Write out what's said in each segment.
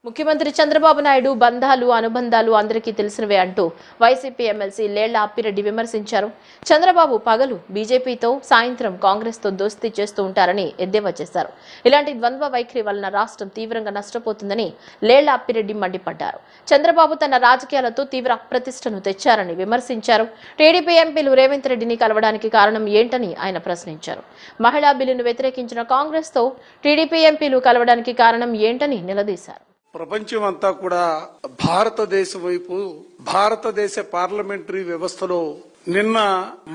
ముఖ్యమంత్రి చంద్రబాబు నాయుడు బంధాలు అనుబంధాలు అందరికీ తెలిసినవే అంటూ వైసీపీ ఎమ్మెల్సీ లేళ్ల అప్పిరెడ్డి విమర్శించారు. చంద్రబాబు పగలు బీజేపీతో, సాయంత్రం కాంగ్రెస్తో దోస్తీ చేస్తూ ఉంటారని ఎద్దేవా చేశారు. ఇలాంటి ద్వంద్వ వైఖరి వలన రాష్ట్రం తీవ్రంగా నష్టపోతుందని లేళ్ల అప్పిరెడ్డి మండిపడ్డారు. చంద్రబాబు తన రాజకీయాలతో తీవ్ర అప్రతిష్టను తెచ్చారని విమర్శించారు. టీడీపీ ఎంపీలు రేవంత్ రెడ్డిని కలవడానికి కారణం ఏంటని ఆయన ప్రశ్నించారు. మహిళా బిల్లును వ్యతిరేకించిన కాంగ్రెస్తో టీడీపీ ఎంపీలు కలవడానికి కారణం ఏంటని నిలదీశారు. ప్రపంచం అంతా కూడా భారతదేశం వైపు, భారతదేశ పార్లమెంటరీ వ్యవస్థలో నిన్న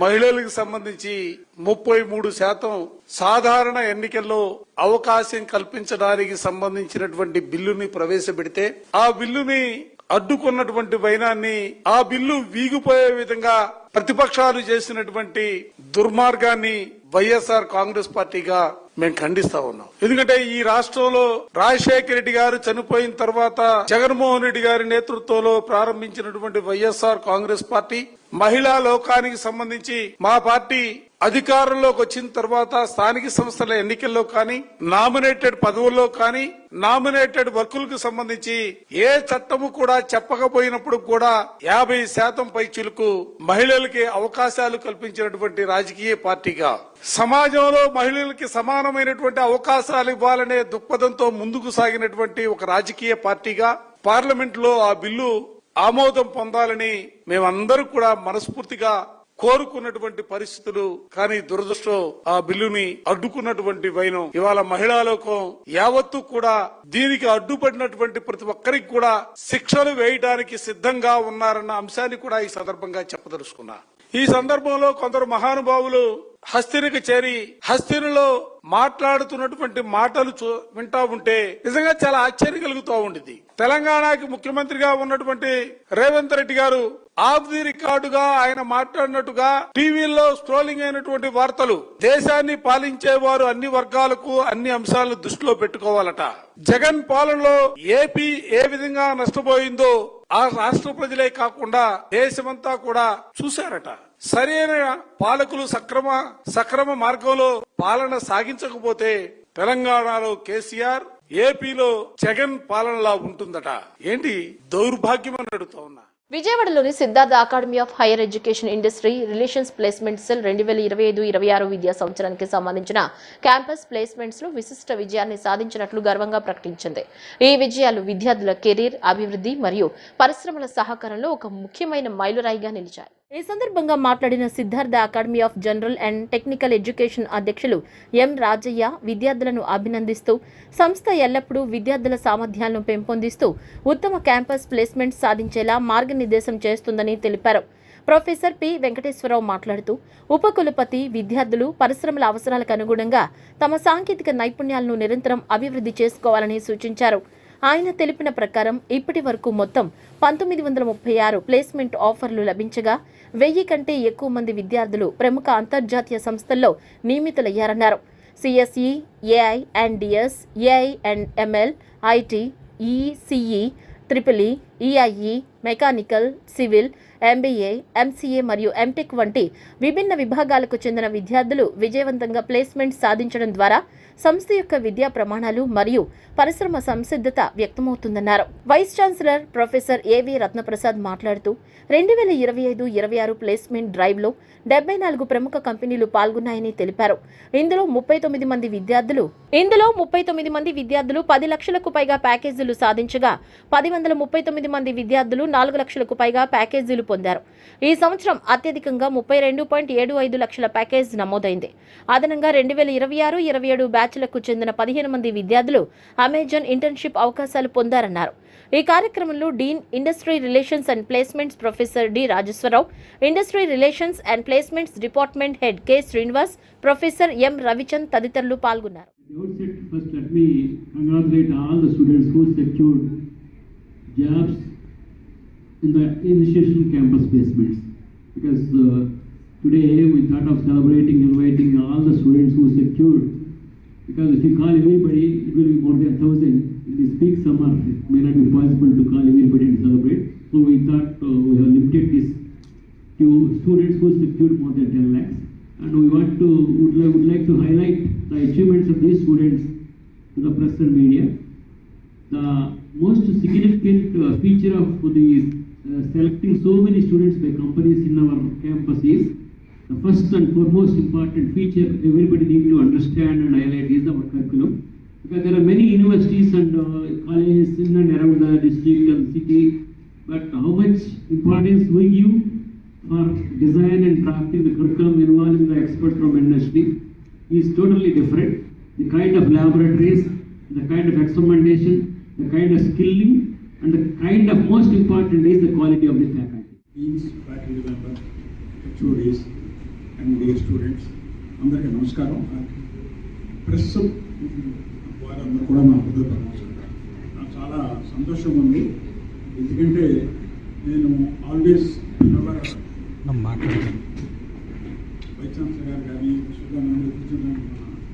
మహిళలకు సంబంధించి 33% సాధారణ ఎన్నికల్లో అవకాశం కల్పించడానికి సంబంధించినటువంటి బిల్లుని ప్రవేశపెడితే ఆ బిల్లుని అడ్డుకున్నటువంటి వైనాన్ని, ఆ బిల్లు వీగిపోయే విధంగా ప్రతిపక్షాలు చేసినటువంటి దుర్మార్గాన్ని వైఎస్ఆర్ కాంగ్రెస్ పార్టీగా మేము ఖండిస్తా ఉన్నాం. ఎందుకంటే ఈ రాష్ట్రంలో రాజశేఖర రెడ్డి గారు చనిపోయిన తర్వాత జగన్మోహన్ రెడ్డి గారి నేతృత్వంలో ప్రారంభించినటువంటి వైఎస్ఆర్ కాంగ్రెస్ పార్టీ మహిళా లోకానికి సంబంధించి మా పార్టీ అధికారంలోకి వచ్చిన తర్వాత స్థానిక సంస్థల ఎన్నికల్లో కానీ, నామినేటెడ్ పదవుల్లో కానీ, నామినేటెడ్ వర్కులకు సంబంధించి ఏ చట్టము కూడా చెప్పకపోయినప్పుడు కూడా 50% పై చిలుకు మహిళలకి అవకాశాలు కల్పించినటువంటి రాజకీయ పార్టీగా, సమాజంలో మహిళలకి సమానమైనటువంటి అవకాశాలు ఇవ్వాలనే దృక్పథంతో ముందుకు సాగినటువంటి ఒక రాజకీయ పార్టీగా పార్లమెంట్ లో ఆ బిల్లు ఆమోదం పొందాలని మేమందరూ కూడా మనస్ఫూర్తిగా కోరుకున్నటువంటి పరిస్థితులు. కానీ దురదృష్టం ఆ బిల్లుని అడ్డుకున్నటువంటి వైనం ఇవాళ మహిళా లోకం యావత్తు కూడా దీనికి అడ్డుపడినటువంటి ప్రతి ఒక్కరికి కూడా శిక్షలు వేయడానికి సిద్ధంగా ఉన్నారన్న అంశాన్ని కూడా ఈ సందర్భంగా చెప్పదలుచుకున్నా. ఈ సందర్భంలో కొందరు మహానుభావులు హస్తినికి చేరి హస్తినిలో మాట్లాడుతున్నటువంటి మాటలు వింటా ఉంటే నిజంగా చాలా ఆశ్చర్యం కలుగుతూ ఉండింది. తెలంగాణకి ముఖ్యమంత్రిగా ఉన్నటువంటి రేవంత్ రెడ్డి గారు ఆఫ్ ది రికార్డుగా ఆయన మాట్లాడినట్టుగా టీవీల్లో స్క్రోలింగ్ అయినటువంటి వార్తలు, దేశాన్ని పాలించేవారు అన్ని వర్గాలకు అన్ని అంశాలను దృష్టిలో పెట్టుకోవాలట. జగన్ పాలనలో ఏపీ ఏ విధంగా నష్టపోయిందో ఆ రాష్ట్ర ప్రజలే కాకుండా దేశమంతా కూడా చూశారట. సరైన పాలకులు సక్రమ మార్గంలో పాలన సాగించకపోతే తెలంగాణలో కేసీఆర్, ఏపీలో జగన్ పాలనలా ఉంటుందట. ఏంటి దౌర్భాగ్యం అని అడుగుతా ఉన్నా. విజయవాడలోని Siddhartha academy of higher education industry relations placement cell 2025-26 విద్యా సంవత్సరానికి సంబంధించిన క్యాంపస్ ప్లేస్మెంట్స్ లో విశిష్ట విజయాన్ని సాధించినట్లు గర్వంగా ప్రకటించింది. ఈ విజయాలు విద్యార్థుల కెరీర్ అభివృద్ధి మరియు పరిశ్రమల సహకారంలో ఒక ముఖ్యమైన మైలురాయిగా నిలిచాయి. ఈ సందర్భంగా మాట్లాడిన Siddhartha academy of general and technical education అధ్యక్షులు ఎం రాజయ్య విద్యార్థులను అభినందిస్తూ సంస్థ ఎల్లప్పుడూ విద్యార్థుల సామర్థ్యాలను పెంపొందిస్తూ ఉత్తమ క్యాంపస్ ప్లేస్మెంట్ సాధించేలా మార్గనిర్దేశం చేస్తుందని తెలిపారు. ప్రొఫెసర్ పి వెంకటేశ్వరరావు మాట్లాడుతూ ఉపకులపతి విద్యార్థులు పరిశ్రమల అవసరాలకు అనుగుణంగా తమ సాంకేతిక నైపుణ్యాలను నిరంతరం అభివృద్ధి చేసుకోవాలని సూచించారు. ఆయన తెలిపిన ప్రకారం ఇప్పటి వరకు మొత్తం 1936 ప్లేస్మెంట్ ఆఫర్లు లభించగా 1000 కంటే ఎక్కువ మంది విద్యార్థులు ప్రముఖ అంతర్జాతీయ సంస్థల్లో నియమితులయ్యారన్నారు. CSE, AI and DS, AI and ML, IT, ECE, triple EIE, mechanical, civil, MBA, MCA మరియు ఎంటెక్ వంటి విభిన్న విభాగాలకు చెందిన విద్యార్థులు విజయవంతంగా ప్లేస్మెంట్ సాధించడం ద్వారా సంస్థ యొక్క విద్యా ప్రమాణాలు మరియు పరిశ్రమ సంసిద్ధత వ్యక్తమవుతుందన్నారు. వైస్ ఛాన్సలర్ ప్రొఫెసర్ ఏవి రత్నప్రసాద్ మాట్లాడుతూ 2025-26 ప్లేస్మెంట్ డ్రైవ్ లో 74 ప్రముఖ కంపెనీలు పాల్గొన్నాయని తెలిపారు. ఇందులో 39 మంది విద్యార్థులు 10 లక్షలకు పైగా ప్యాకేజీలు సాధించగా 1,139 మంది విద్యార్థులు 4 లక్షలకు పైగా ప్యాకేజీలు పొందారు. ఈ సంవత్సరం అత్యధికంగా 32.75 లక్షల ప్యాకేజ్ నమోదైంది. అదనంగా 2026-27 బ్యాచ్లకు చెందిన 15 మంది విద్యార్థులు అమెజాన్ ఇంటర్న్షిప్ అవకాశాలు పొందారన్నారు. ఈ కార్యక్రమంలో dean industry relations and placements professor D Rajeshwara Rao, industry relations and placements department head K Srinivas, professor M Ravichand తదితరులు పాల్గొన్నారు. In the initiation campus placements, because today we thought of celebrating, inviting all the students who secured, because if you call everybody, it will be more than 1,000. In this peak summer, it may not be possible to call everybody and celebrate. So we thought we have limited this to students who secured more than 10 lakhs, and we would like to highlight the achievements of these students to the press and media. The most significant feature of the selecting so many students by companies in our campus is the first and foremost important feature everybody need to understand and highlight is our curriculum. Because there are many universities and colleges in and around the district and city, but how much importance we give for design and drafting the curriculum involving the experts from industry is totally different. The kind of laboratories, the kind of experimentation, the kind of skilling, and the kind of most important is the quality of the faculty. Deans, faculty members, HODs, and dear students, అందరికీ నమస్కారం. Press వారందరూ కూడా నా హృదయపూర్వక నమస్కారం. నాకు చాలా సంతోషంగా ఉంది, ఎందుకంటే నేను ఆల్వేస్ మాట్లాడతాను వైస్ ఛాన్సలర్ గారు కానీ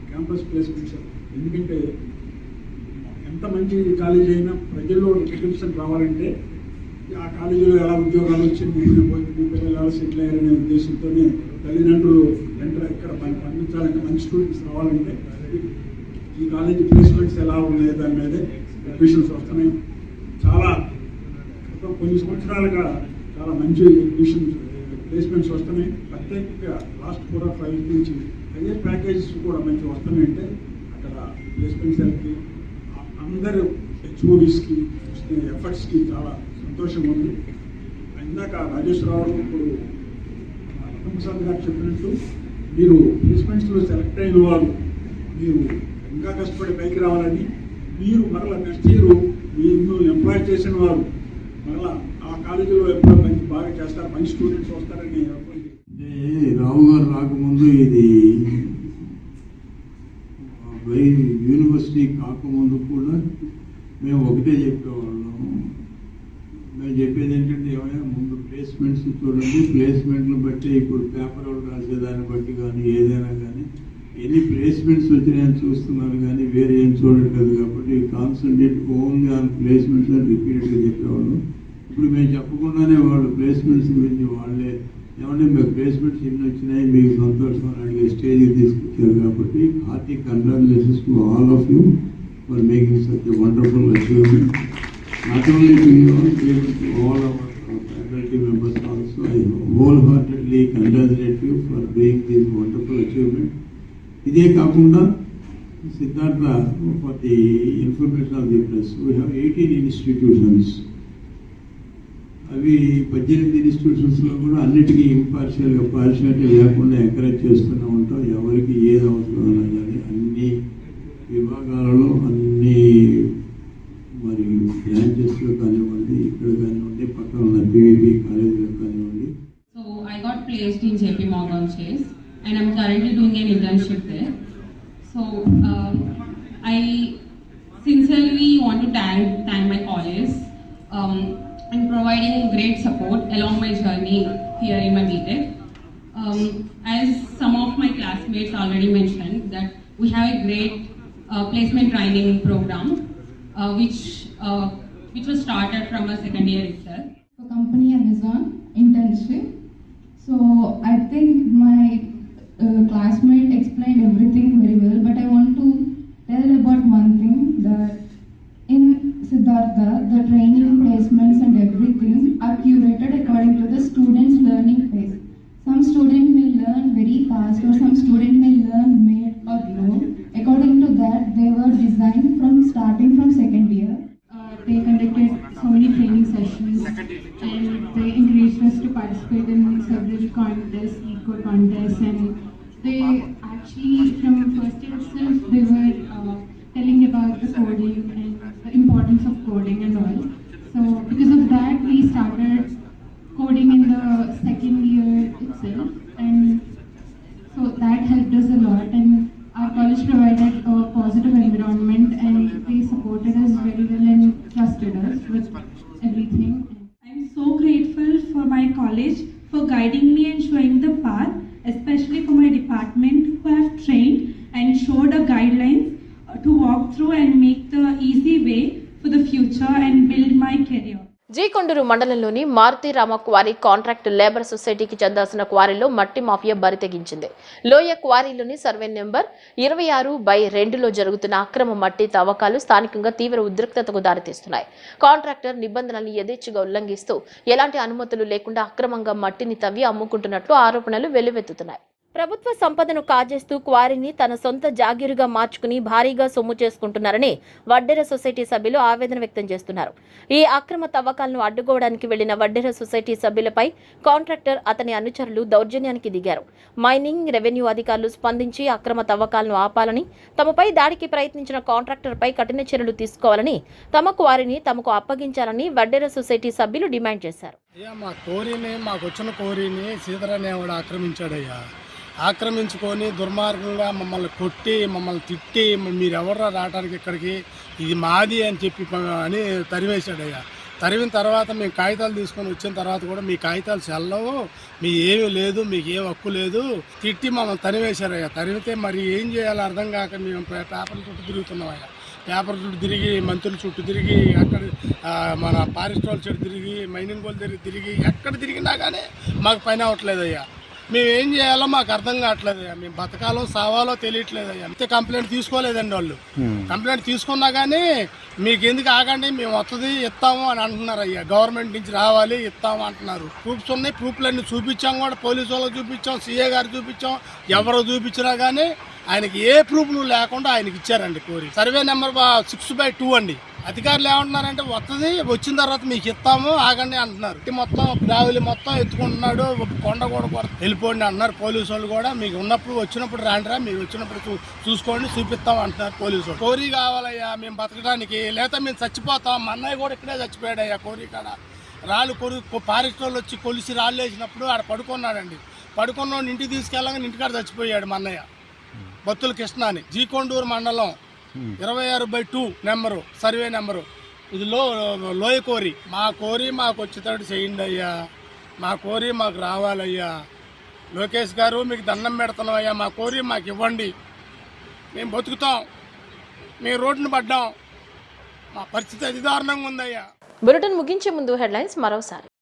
క్యాంపస్ ప్లేస్మెంట్స్, ఎందుకంటే ఎంత మంచి కాలేజీ అయినా ప్రజల్లో రికగ్నిషన్ రావాలంటే ఆ కాలేజీలో ఎలా ఉద్యోగాలు వచ్చి మీ పిల్లలు ఎలా సెటిల్ అయ్యారనే ఉద్దేశంతోనే తల్లిదండ్రులు ఇక్కడ పంపించాలంటే మంచి స్టూడెంట్స్ రావాలంటే ఈ కాలేజీ ప్లేస్మెంట్స్ ఎలా ఉన్నాయి దాని మీదే అడ్మిషన్స్ వస్తున్నాయి. చాలా కొన్ని సంవత్సరాలుగా చాలా మంచి ప్లేస్మెంట్స్ వస్తున్నాయి. ప్రత్యేకంగా లాస్ట్ 4 or 5 నుంచి హైయర్ ప్యాకేజెస్ కూడా మంచి వస్తున్నాయంటే అక్కడ ప్లేస్మెంట్ సెల్కి అందరూ హెచ్ఓడిస్కి వస్తున్న ఎఫర్ట్స్కి చాలా సంతోషంగా ఉంది. ఇందాక రాజేశ్వరరావు ఇప్పుడు రతన్ గారు చెప్పినట్టు మీరు ప్లేస్మెంట్స్లో సెలెక్ట్ అయిన వాళ్ళు మీరు ఇంకా కష్టపడి పైకి రావాలని, మీరు మరలా నెక్స్ట్ ఇయర్ మీరు ఎంప్లాయ్ చేసిన వారు మరలా ఆ కాలేజీలో ఎంప్లాయ్ మంచి బాగా చేస్తారు, మంచి స్టూడెంట్స్ వస్తారని. రావు గారు రాకముందు ఇది యూనివర్సిటీ కాకముందు కూడా మేము ఒకటే చెప్పేవాళ్ళం. మేము చెప్పేది ఏంటంటే ఏమైనా ముందు ప్లేస్మెంట్స్ చూడండి, ప్లేస్మెంట్లు బట్టి ఇప్పుడు పేపర్ వాళ్ళు రాసేదాన్ని బట్టి కానీ ఏదైనా కానీ ఎన్ని ప్లేస్మెంట్స్ వచ్చినాయని చూస్తున్నారు కానీ వేరే ఏం చూడరు కదా. కాబట్టి కాన్సన్ట్రేట్ ఓన్లీ ఆన్ ప్లేస్మెంట్స్ అని రిపీటెడ్గా చెప్పేవాళ్ళు. ఇప్పుడు మేము చెప్పకుండానే వాళ్ళు ప్లేస్మెంట్స్ గురించి వాళ్ళే ఏమంటే మీకు ప్లేస్మెంట్స్ ఎన్ని వచ్చినాయి మీకు సంతోషం అని అడిగే స్టేజ్కి తీసుకొచ్చారు. కాబట్టి hearty congratulations to all of you for making such a wonderful achievement. Not only to you, to all our faculty members also. I wholeheartedly congratulate you for doing this wonderful achievement. ఇదే కాకుండా Siddhartha, for the information of the press, we have 18 institutions. అవి 18 ఇన్స్టిట్యూషన్స్లో కూడా అన్నిటికీ partiality లేకుండా encourage చేస్తూనే ఉంటాం. ఎవరికి ఏది అవసరమైనా కానీ అన్ని విభాగాలలో అన్ని మరి బ్రాంచెస్లో కానివ్వండి, ఇక్కడ కానివ్వండి, పక్కన ఉన్న పిఐబి కాలేజీలో కానివ్వండి. So I got placed in JP Morgan Chase and I'm currently doing an internship there. So I sincerely want to thank my college and providing great support along my journey here in my BTech. As some of my classmates already mentioned, that we have a great placement training program which was started from our second year itself. For company Amazon internship. So I think my classmate explained everything very well, but I want to tell about one thing, that in Siddhartha, the training, placements and everything are curated according to the student's learning phase. Some student may learn very fast or some student may learn mid or low. According to that, they were designed from starting from second year. They conducted so many training sessions and they encouraged us to participate in several contests, eco contests, and they actually from first year itself they were telling about the coding and the importance of coding and all. So because of that we started coding in the second year itself, and so that helped us a lot, and our college provided a positive environment and they supported us very well and trusted us with everything. I'm so grateful for my college for guiding me and showing the path, especially for my department who have trained and showed a guidelines to walk through and make the easy way for the future and build my career. G Konduru మండలంలోని మారుతిరామ quarry contract labour సొసైటీకి చెందాల్సిన క్వారీలో మట్టి mafia బరితెగించింది. లోయ క్వారీలోని survey number 26/2లో జరుగుతున్న అక్రమ మట్టి తవ్వకాలు స్థానికంగా తీవ్ర ఉద్రిక్తతకు దారితీస్తున్నాయి. కాంట్రాక్టర్ నిబంధనలను యథేచ్ఛగా ఉల్లంఘిస్తూ ఎలాంటి అనుమతులు లేకుండా అక్రమంగా మట్టిని తవ్వి అమ్ముకుంటున్నట్లు ఆరోపణలు వెల్లువెత్తుతున్నాయి. ప్రభుత్వ సంపదను కాజేస్తూ క్వారీని తన సొంత జాగీరుగా మార్చుకుని భారీగా సొమ్ము చేసుకుంటున్నారని వడ్డెర సొసైటీ సభ్యులు ఆవేదన వ్యక్తం చేస్తున్నారు. ఈ అక్రమ తవ్వకాలను అడ్డుకోవడానికి వెళ్లిన వడ్డెర సొసైటీ సభ్యులపై కాంట్రాక్టర్ అతని అనుచరులు దౌర్జన్యానికి దిగారు. మైనింగ్, రెవెన్యూ అధికారులు స్పందించి అక్రమ తవ్వకాలను ఆపాలని, తమపై దాడికి ప్రయత్నించిన కాంట్రాక్టర్పై కఠిన చర్యలు తీసుకోవాలని, తమ క్వారీని తమకు అప్పగించాలని వడ్డెర సొసైటీ సభ్యులు డిమాండ్ చేశారు. మాకు వచ్చిన కోరిని సీతారామయ్య ఆక్రమించాడయ్యా. ఆక్రమించుకొని దుర్మార్గంగా మమ్మల్ని కొట్టి, మమ్మల్ని తిట్టి, మీరెవర్రా రావడానికి ఇక్కడికి, ఇది మాది అని చెప్పి అని తరివేశాడయ్యా. తరివిన తర్వాత మేము కాగితాలు తీసుకొని వచ్చిన తర్వాత కూడా మీ కాగితాలు చెల్లవు, మీ ఏమీ లేదు, మీకు ఏం హక్కు లేదు, తిట్టి మమ్మల్ని తరివేశారయ్యా. తరివితే మరి ఏం చేయాలో అర్థం కాక మేము పేపర్ల చుట్టూ తిరుగుతున్నామయ్యా. పేపర్ చుట్టూ తిరిగి, మంత్రుల చుట్టూ తిరిగి, అక్కడ మన ఫారెస్ట్ వాళ్ళ చుట్టూ తిరిగి, మైనింగ్ వాళ్ళ తిరిగి ఎక్కడ తిరిగినా కానీ మాకు పని అవ్వట్లేదయ్యా. మేము ఏం చేయాలో మాకు అర్థం కావట్లేదయ్యా. మేము బతకాలో సావాలో తెలియట్లేదయ్యా. అంతే కంప్లైంట్ తీసుకోలేదండి వాళ్ళు. కంప్లైంట్ తీసుకున్నా కానీ మీకు ఎందుకు ఆగండి, మేము వస్తుంది ఇస్తాము అని అంటున్నారు అయ్యా. గవర్నమెంట్ నుంచి రావాలి ఇస్తాము అంటున్నారు. ప్రూఫ్స్ ఉన్నాయి, ప్రూఫ్లన్నీ చూపించాం కూడా, పోలీసు వాళ్ళకి చూపించాం, సీఏ గారు చూపించాం, ఎవరో చూపించినా కానీ ఆయనకి ఏ ప్రూఫ్లు లేకుండా ఆయనకి ఇచ్చారండి కోరి. సర్వే నెంబర్ 6/2 అండి. అధికారులు ఏమంటున్నారంటే వస్తుంది, వచ్చిన తర్వాత మీకు ఇస్తాము ఆగండి అంటున్నారు. మొత్తం గ్రావెలి మొత్తం ఎత్తుకుంటున్నాడు, కొండ కూడా వెళ్ళిపోండి అంటున్నారు. పోలీసు వాళ్ళు కూడా మీకు ఉన్నప్పుడు వచ్చినప్పుడు రాండిరా, మీరు వచ్చినప్పుడు చూసుకోండి చూపిస్తాం అంటున్నారు పోలీసు వాళ్ళు. కోరి కావాలయ్యా మేము బతకడానికి, లేదా మేము చచ్చిపోతాం. మా అన్నయ్య కూడా ఇక్కడే చచ్చిపోయాడయ్యా కోరి కాడ. రాళ్ళు ఫారెస్ట్ వాళ్ళు వచ్చి కొలిసి రాళ్ళు వేసినప్పుడు ఆడ పడుకున్నాడండి. పడుకున్న ఇంటికి తీసుకెళ్ళగానే ఇంటికాడ చచ్చిపోయాడు మా అన్నయ్య. బత్తుల కృష్ణ అని, జీకొండూరు మండలం 26/2 నెంబరు, సర్వే నెంబరు. ఇది లోయ కోరి. మా కోరి మాకు వచ్చేటట్టు చేయండి అయ్యా. మా కోరి మాకు రావాలయ్యా. లోకేష్ గారు మీకు దండం పెడుతున్నాం అయ్యా. మా కోరి మాకు ఇవ్వండి, మేము బతుకుతాం. మేము రోడ్డును పడ్డాం, మా పరిస్థితి అతి దారుణంగా ఉందయ్యా. బులెటిన్ ముగించే ముందు హెడ్లైన్స్ మరోసారి.